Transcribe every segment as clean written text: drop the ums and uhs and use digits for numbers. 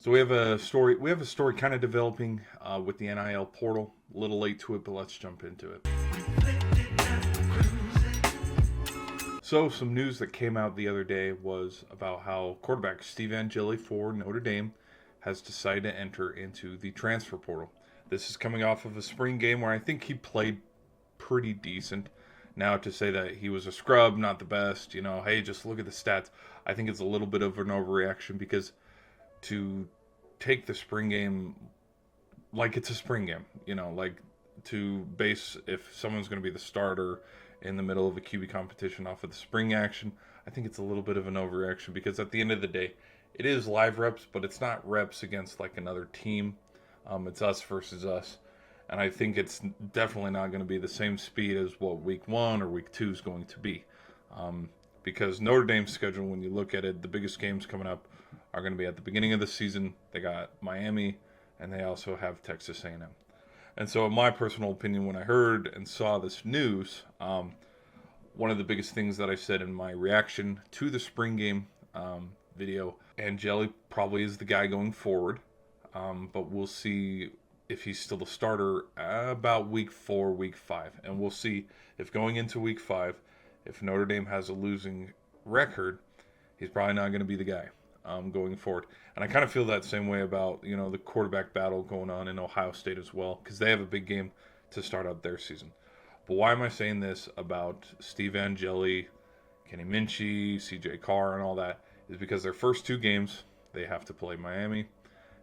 So we have a story. We have a story kind of developing with the NIL portal. A little late to it, but let's jump into it. So some news that came out the other day was about how quarterback Steve Angeli for Notre Dame has decided to enter into the transfer portal. This is coming off of a spring game where I think he played pretty decent. Now to say that he was a scrub, not the best, hey, just look at the stats. I think it's a little bit of an overreaction because to take the spring game like it's a spring game, like to base if someone's going to be the starter in the middle of a QB competition off of the spring action, I think it's a little bit of an overreaction because at the end of the day, it is live reps, but it's not reps against like another team. It's us versus us. And I think it's definitely not going to be the same speed as what week 1 or week 2 is going to be. Because Notre Dame's schedule, when you look at it, the biggest games coming up are going to be at the beginning of the season. They got Miami, and they also have Texas A&M. And so, in my personal opinion, when I heard and saw this news, one of the biggest things that I said in my reaction to the spring game video, Angeli probably is the guy going forward, but we'll see if he's still the starter about week 4, week 5. And we'll see if going into week 5, if Notre Dame has a losing record, he's probably not going to be the guy going forward. And I kind of feel that same way about, the quarterback battle going on in Ohio State as well, because they have a big game to start out their season. But why am I saying this about Steve Angeli, Kenny Minchey, CJ Carr, and all that? Is because their first 2 games, they have to play Miami,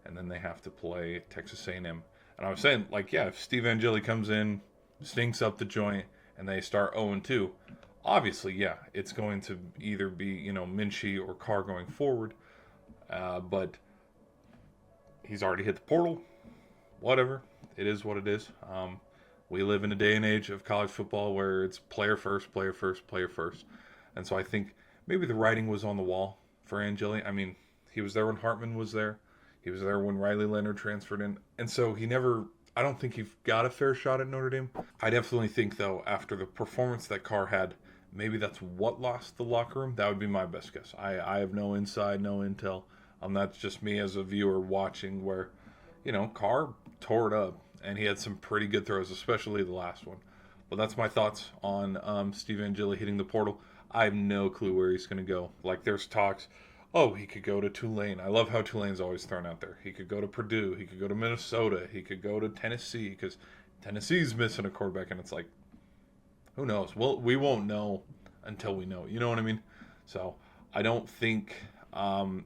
and then they have to play Texas A&M. And I was saying, if Steve Angeli comes in, stinks up the joint, and they start 0-2, obviously, it's going to either be, Minchey or Carr going forward. But he's already hit the portal. Whatever. It is what it is. We live in a day and age of college football where it's player first, player first, player first. And so I think maybe the writing was on the wall for Angeli. I mean, he was there when Hartman was there. He was there when Riley Leonard transferred in. And so I don't think he got a fair shot at Notre Dame. I definitely think, though, after the performance that Carr had, maybe that's what lost the locker room. That would be my best guess. I have no inside, no intel. That's just me as a viewer watching where, Carr tore it up. And he had some pretty good throws, especially the last one. But that's my thoughts on Steve Angeli hitting the portal. I have no clue where he's going to go. There's talks, he could go to Tulane. I love how Tulane's always thrown out there. He could go to Purdue. He could go to Minnesota. He could go to Tennessee because Tennessee's missing a quarterback. And it's like, who knows? Well, we won't know until we know. You know what I mean? So I don't think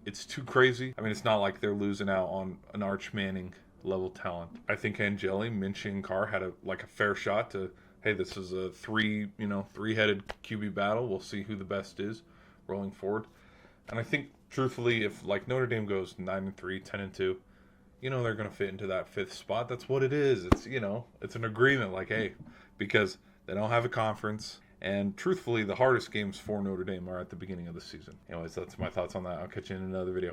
it's too crazy. I mean, it's not like they're losing out on an Arch Manning level talent. I think Angeli, Minchey, and Carr had a fair shot to, hey, this is a three-headed QB battle. We'll see who the best is rolling forward. And I think, truthfully, if Notre Dame goes 9-3, 10-2, they're going to fit into that 5th spot. That's what it is. It's it's an agreement. Hey, because they don't have a conference. And truthfully, the hardest games for Notre Dame are at the beginning of the season. Anyways, that's my thoughts on that. I'll catch you in another video.